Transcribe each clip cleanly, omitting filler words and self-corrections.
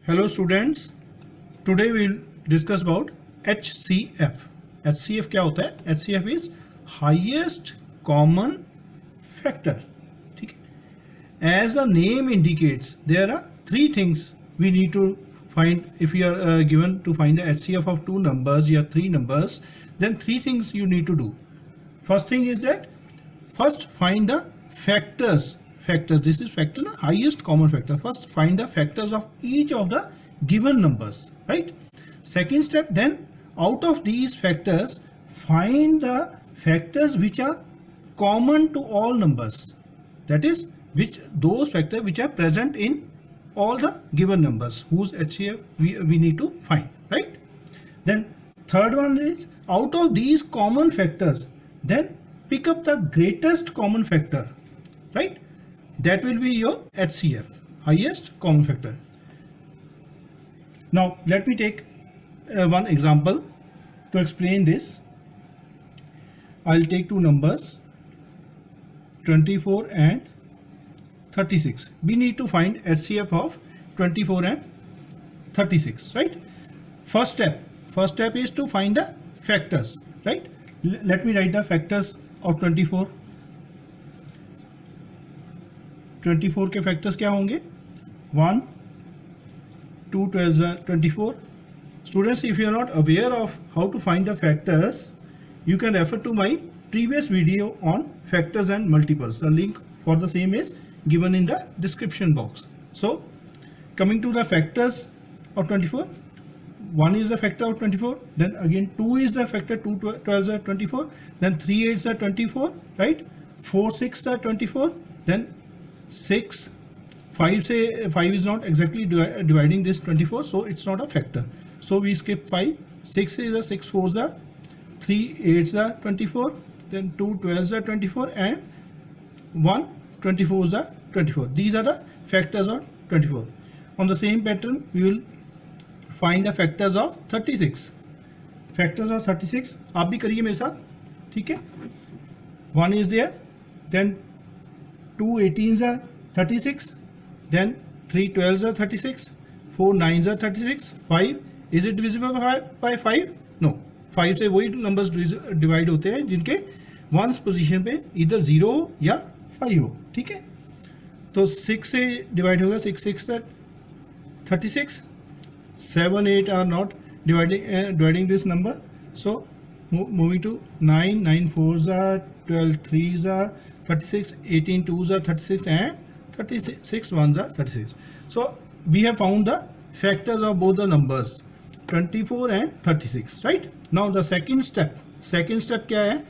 Hello students, today we will discuss about HCF. HCF क्या होता है? HCF is highest common factor. ठीक है? As the name indicates, there are three things we need to find. If you are given to find the HCF of two numbers or three numbers, then three things you need to do. First thing is that first find the factors. This is factor, highest common factor. First find the factors of each of the given numbers, right? Second step, then out of these factors find the factors which are common to all numbers, that is those factors which are present in all the given numbers whose HCF we need to find, right? Then third one is out of these common factors, then pick up the greatest common factor, right? That will be your HCF, highest common factor. Now let me take one example to explain this. I'll take two numbers 24 and 36. We need to find HCF of 24 and 36, right? First step is to find the factors, right? Let me write the factors of 24. 24 के factors क्या होंगे? 1, 2, 12 are 24. Students, if you are not aware of how to find the factors, you can refer to my previous video on factors and multiples. The link for the same is given in the description box. So coming to the factors of 24, 1 is the factor of 24, then again 2 is the factor, 2 12s are 24, then 3 8s are 24, right? 4 6 are 24, then 6, 5 is not exactly dividing this 24, so it's not a factor, so we skip 5. 6 is a 6 4s are 3 8s are 24, then 2 12s are 24, and 1 24s are 24. These are the factors of 24. On the same pattern we will find the factors of 36. Factors of 36 आप भी करिए मेरे साथ, ठीक है? 1 is there, then 2 18s are 36, then 3 12s are 36, 4 9s are 36, 5 is it divisible by 5? No, 5 से वही numbers divide होते हैं जिनके ones position पे either 0 या 5 हो, ठीक है? तो 6 से divide होगा, 6 6 are 36, 7 8 are not dividing this number, so moving to 9 9 4s are 12 3s are 36, 18 2s are 36, and 36 1s are 36. So we have found the factors of both the numbers 24 and 36, right? Now the second step क्या है?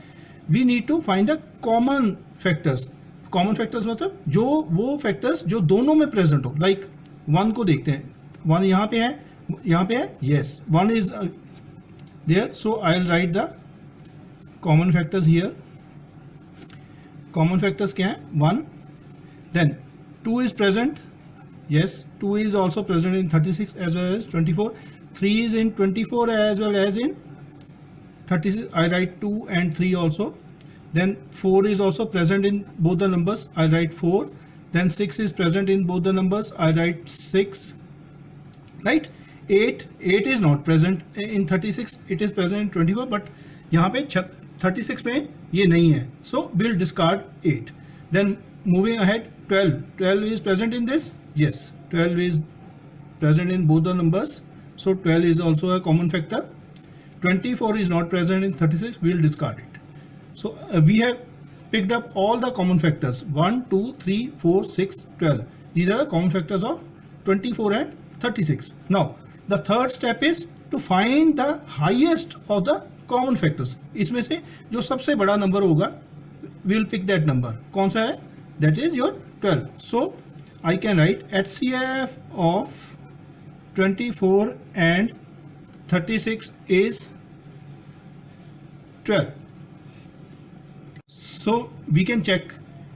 We need to find the common factors. Common factors मतलब जो वो factors जो दोनों में present हो. Like 1 को देखते हैं, 1 यहाँ पे है, yes, 1 is there, so I'll write the common factors here. Common factors क्या है? 1, then 2 is present, yes, 2 is also present in 36 as well as 24, 3 is in 24 as well as in 36, I write 2 and 3 also, then 4 is also present in both the numbers, I write 4, then 6 is present in both the numbers, I write 6, right? 8 is not present in 36, it is present in 24, but यहाँ पे 36 में ये नहीं है, so we'll discard 8. Then moving ahead, 12 is present in this, yes, 12 is present in both the numbers, so 12 is also a common factor. 24 is not present in 36, we'll discard it. So we have picked up all the common factors 1 2 3 4 6 12. These are the common factors of 24 and 36. Now the third step is to find the highest of the common factors. इसमें से जो सबसे बड़ा number होगा we will pick that number. कौन सा है? That is your 12. So I can write HCF of 24 and 36 is 12. So we can check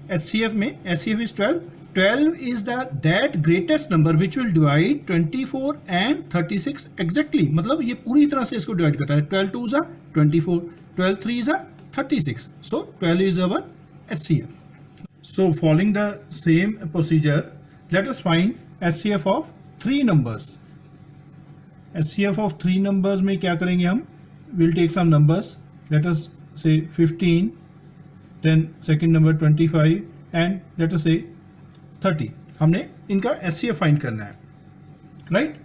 HCF में, HCF is 12. 12 is that greatest number which will divide 24 and 36 exactly. मतलब ये पूरी तरह से इसको divide करता है. 12 2s are 24, 12 3s are 36. So 12 is our HCF. So following the same procedure, let us find HCF of three numbers. HCF of 3 numbers में क्या करेंगे हम? We'll take some numbers. Let us say 15, then second number 25 and let us say 30. हमने इनका HCF find करना है, right?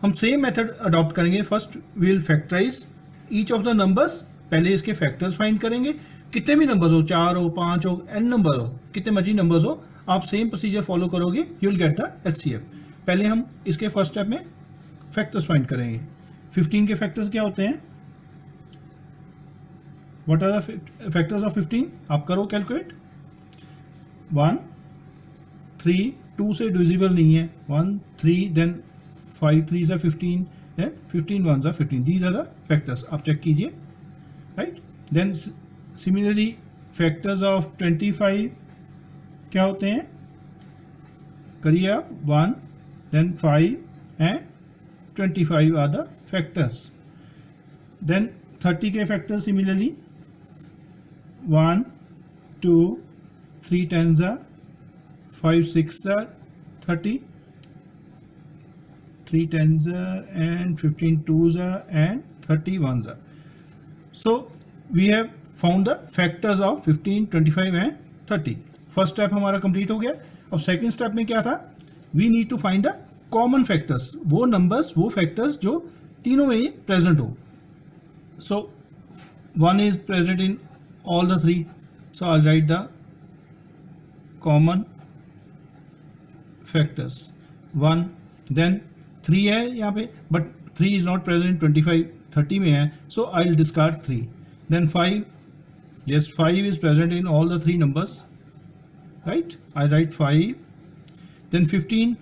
हम same method adopt करेंगे. First we will factorise each of the numbers. पहले इसके फैक्टर्स फाइंड करेंगे. कितने भी नंबर्स हो, 4 हो, 5 हो, n नंबर हो, कितने मर्जी नंबर्स हो, आप सेम प्रोसीजर फॉलो करोगे, you will get the HCF. पहले हम इसके फर्स्ट स्टेप में फैक्टर्स फाइंड करेंगे. 15 के फैक्टर्स क्या होते हैं? What are the factors of 15? आप करो कैलकुलेट. 1 3 2 से डिविजिबल नहीं है. 1 3 then 5 3s are 15 then 15 1s are 15. These are the factors. आप चेक कीजिए, right? Then similarly factors of 25 क्या होते हैं? करिए आप. 1 then 5 and 25 are the factors. Then 30 के factors similarly 1 2 3 10s are 5 6 are 30, 3 10s are and 15 2s are and 30 1s are. So we have found the factors of 15 25 and 30. First step हमारा complete हो गया. अब सेकंड स्टेप में क्या था? We need to find the common factors. वो numbers, वो factors जो तीनों में ही प्रेजेंट हो. सो 1 is present in all the 3, so I'll write the common factors. 1 then 3 है यहाँ पे, but 3 is not present 25 30 में है, so I'll discard 3. Then 5, yes 5 is present in all the 3 numbers, right? I write 5. Then 15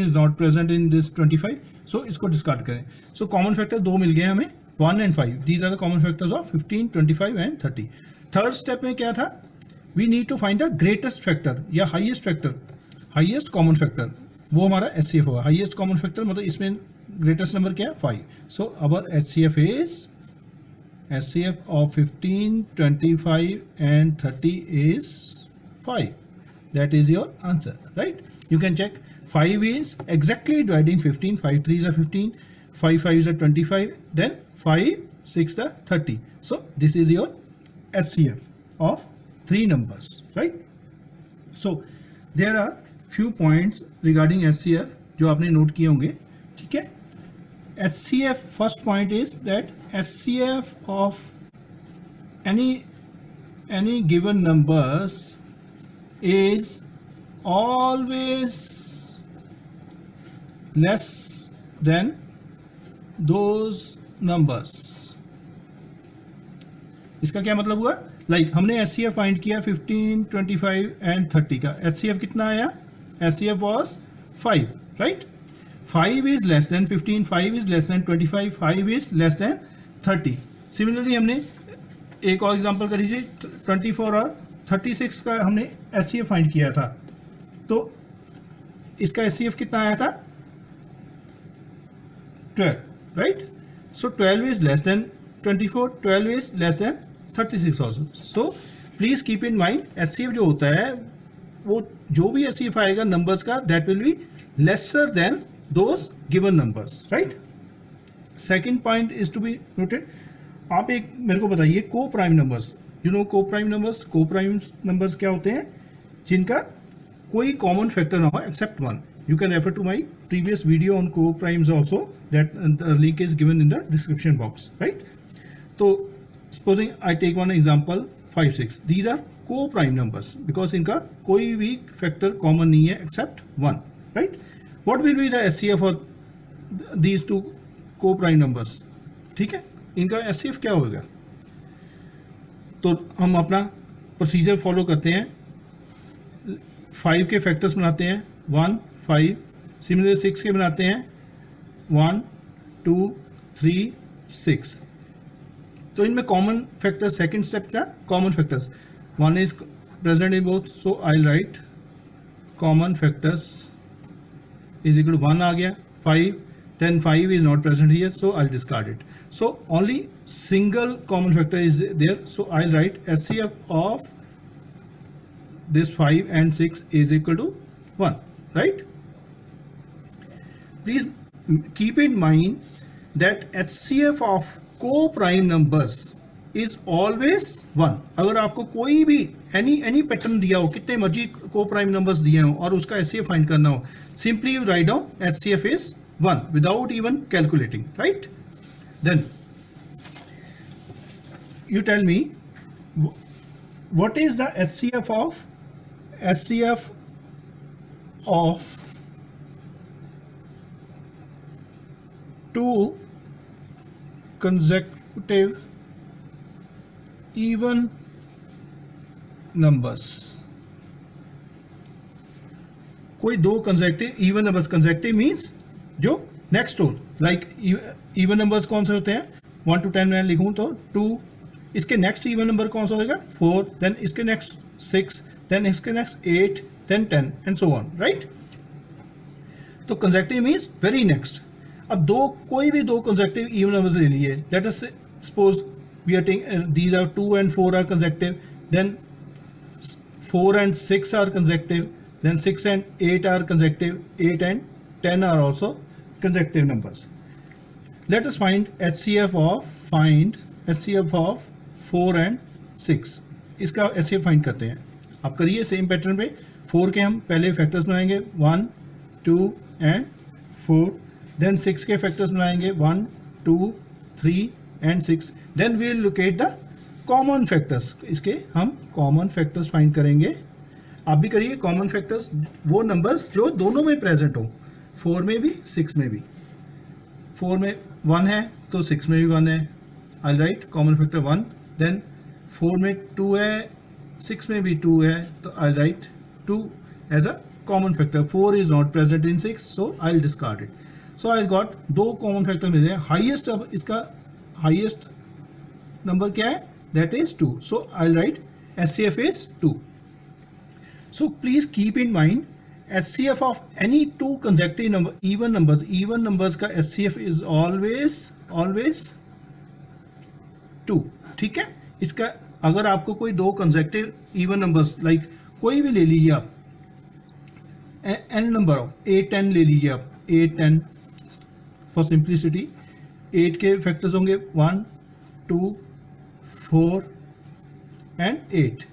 is not present in this 25, so इसको discard करें. So common factor 2 मिल गए हमें, 1 and 5. These are the common factors of 15 25 and 30. Third step में क्या था? We need to find the greatest factor या highest factor, highest common factor. वो हमारा HCF होगा. हाईएस्ट कॉमन फैक्टर मतलब इसमें ग्रेटेस्ट नंबर क्या है? 5. सो अवर HCF is HCF of 15 25 and 30 is 5. That is your answer, right? You can check. 5 is exactly dividing 15. 5 3s are 15, 5 5s are 25, then 5 6 are 30. So this is your HCF of 3 numbers, right? So there are few points regarding HCF जो आपने note किए होंगे, ठीक है? HCF first point is that HCF of any given numbers is always less than those numbers. इसका क्या मतलब हुआ? लाइक हमने HCF फाइंड किया 15 25 and 30 का. HCF कितना आया? HCF was 5, right? 5 is less than 15, 5 is less than 25, 5 is less than 30. Similarly हमने एक और एग्जांपल कर लीजिए. 24 और 36 का हमने HCF फाइंड किया था, तो इसका HCF कितना आया था? 12, right? So 12 is less than 24, 12 is less than 36 also. So please keep in mind HCF जो होता है वो जो भी HCF आएगा नंबर्स का, that will be lesser than those given numbers, right? Second point is to be noted. आप एक मेरे को बताइए coprime numbers. You know coprime numbers. Coprime numbers क्या होते हैं? जिनका कोई कॉमन फैक्टर ना हो except 1. You can refer to my previous video on co-primes also, that the link is given in the description box, right? So supposing I take one example 5 6. These are co-prime numbers because इनका कोई भी factor common नहीं है except 1, right? What will be the HCF for these two co-prime numbers? ठीक है, इनका HCF क्या होगा? तो हम अपना प्रोसीजर फॉलो करते हैं. 5 के फैक्टर्स बनाते हैं 1 5. सिमिलर 6 के बनाते हैं 1 2 3 6. तो इनमें कॉमन फैक्टर सेकंड स्टेप का common factors 1 is present in both, so I write common factors is equal to 1 आ गया. 5 then 5 is not present here, so I'll discard it. So only single common factor is there, so I'll write HCF of this 5 and 6 is equal to 1, right? Please keep in mind that HCF of co-prime numbers is always 1. अगर आपको कोई भी any pattern दिया हो, कितने मर्जी co-prime numbers दिए हो और उसका HCF फाइंड करना हो, simply you write down HCF is 1 without even calculating, right? Then you tell me what is the HCF of two consecutive even numbers. कोई दो consecutive even numbers, consecutive means जो next हो, like even numbers कौन से होते हैं, 1 to 10 मैं लिखूं तो 2, इसके next even number कौन सा होगा 4, then इसके next 6, then इसके next 8, then 10 and so on, right? तो consecutive means very next. अब कोई भी दो consecutive even numbers ले लीजिए, let us suppose we are taking these are 2 and 4 are consecutive, then 4 and 6 are consecutive, then 6 and 8 are consecutive, 8 and 10 are also consecutive numbers. Let us find HCF of 4 and 6. इसका HCF find करते हैं. आप करिए same pattern पे. 4 के हम पहले factors बनाएंगे 1, 2 and 4. Then 6 के फैक्टर्स बनाएंगे 1, 2, 3 and 6. Then we will locate the common factors. इसके हम common factors फाइंड करेंगे. आप भी करिए common factors, वो numbers जो दोनों में present हो, 4 में भी 6 में भी. 4 में 1 है तो 6 में भी 1 है. I'll write common factor 1. Then 4 में 2 है, 6 में भी 2 है तो I'll write 2 as a common factor. 4 is not present in 6, so I'll discard it. So I got दो common factor मिले हैं. Highest, अब इसका highest number क्या है, that is 2. So I'll write HCF is 2. So please keep in mind HCF of any two consecutive even numbers का HCF is always 2. ठीक है. इसका अगर आपको कोई दो consecutive even numbers like कोई भी ले लीजिए आप, n number of 8, 10 ले लीजिए आप, 8, 10 for simplicity. 8 के फैक्टर्स होंगे 1, 2, 4 and 8,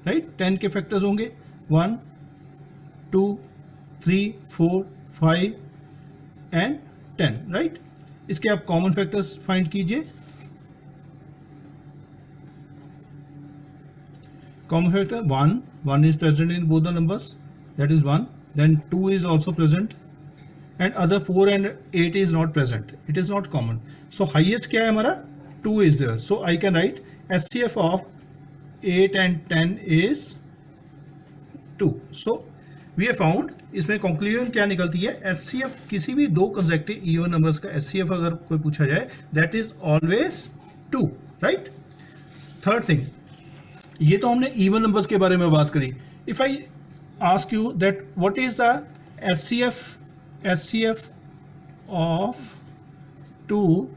राइट. 10 के फैक्टर्स होंगे 1, 2, 3, 4, 5 and 10, राइट. इसके आप कॉमन फैक्टर्स फाइंड कीजिए. Common factor 1 is present in both the numbers, that is 1. Then 2 is also present and other 4 and 8 is not present, it is not common. So highest क्या है हमारा, 2 is there. So I can write HCF of 8 and 10 is 2. So we have found, इसमें conclusion क्या निकलती है, HCF किसी भी दो consecutive even numbers का HCF अगर कोई पूछा जाए, that is always 2, right? Third thing, ये तो हमने even numbers के बारे में बात करी. If I ask you that what is the HCF of two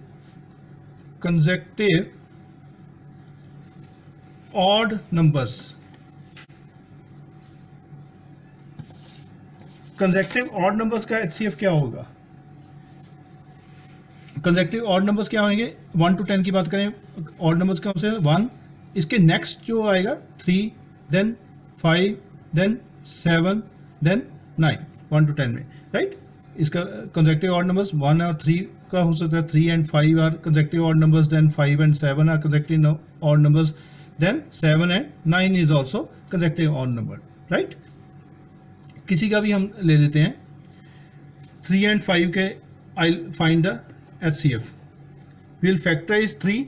consecutive odd numbers, consecutive odd numbers का HCF क्या होगा? consecutive odd numbers क्या होंगे? 1 to 10 की बात करें, odd numbers कौन से? 1. इसके next जो आएगा 3, then 5, then 7, then 9, 1 to 10 में, right? इसका consecutive odd numbers 1 और 3 का हो सकता है. 3 and 5 are consecutive odd numbers, then 5 and 7 are consecutive odd numbers, then 7 and 9 is also consecutive odd number, right? किसी का भी हम ले लेते हैं. 3 and 5 के I'll find the HCF. We'll factorize 3.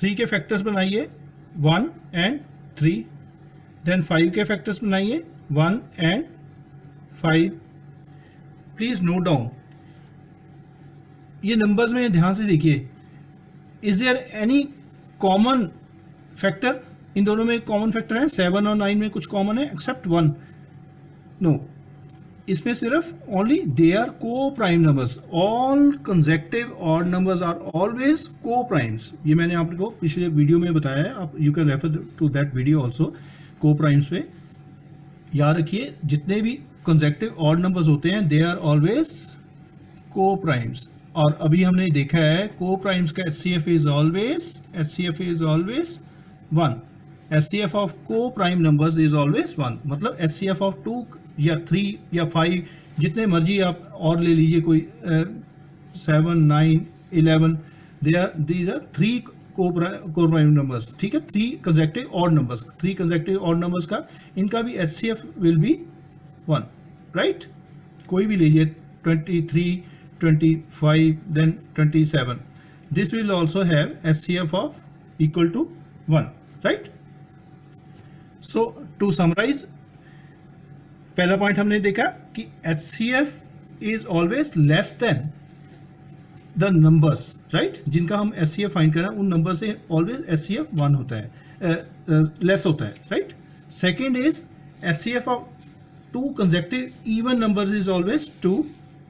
3 के फैक्टर्स बनाइए 1 and 3. Then 5 के फैक्टर्स बनाइए 1 and 5. प्लीज नोट डाउन, ये नंबर्स में ध्यान से देखिए. Is there any common factor? इन दोनों में कॉमन फैक्टर है. 7 और 9 में कुछ कॉमन है एक्सेप्ट 1? नो. इसमें सिर्फ only they are coprime numbers. All consecutive odd numbers are always coprimes. ये मैंने आपको पिछले वीडियो में बताया है. आप you can refer to that video also. Coprimes पे याद रखिए, जितने भी कंसेक्टिव ऑड नंबर्स होते हैं दे आर ऑलवेज को प्राइम्स. और अभी हमने देखा है को प्राइम्स का HCF is always 1. HCF of को प्राइम नंबर्स इज ऑलवेज 1. मतलब HCF ऑफ 2 या 3 या 5 जितने मर्जी आप और ले लीजिए, कोई 7, 9, 11, these are 3 को प्राइम नंबर्स. ठीक है, 3 consecutive odd numbers, 3 consecutive odd numbers का इनका भी HCF विल बी 1, राइट. कोई भी लीजिए 23, 25, then 27. This will also have HCF of equal to 1, right? So to summarize, पहला पॉइंट हमने देखा कि HCF is always less than the numbers, right? जिनका हम HCF फाइंड करें उन नंबर से always HCF 1 होता है, लेस होता है, right? Second is HCF of 2 consecutive even numbers is always 2,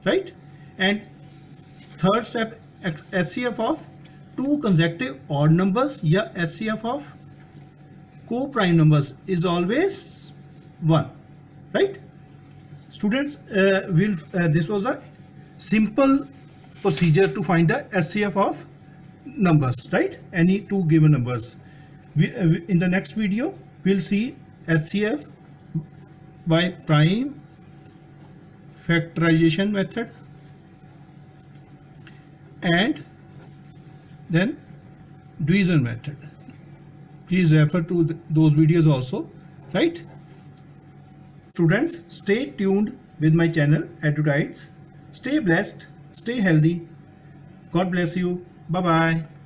right? And third step, HCF of 2 consecutive odd numbers या HCF of co-prime numbers is always 1, right? Students, this was a simple procedure to find the HCF of numbers, right? Any two given numbers. In the next video, we'll see HCF by prime factorization method and then division method. Please refer to those videos also, right? Students, stay tuned with my channel EduTides. Stay blessed, stay healthy. God bless you. Bye bye.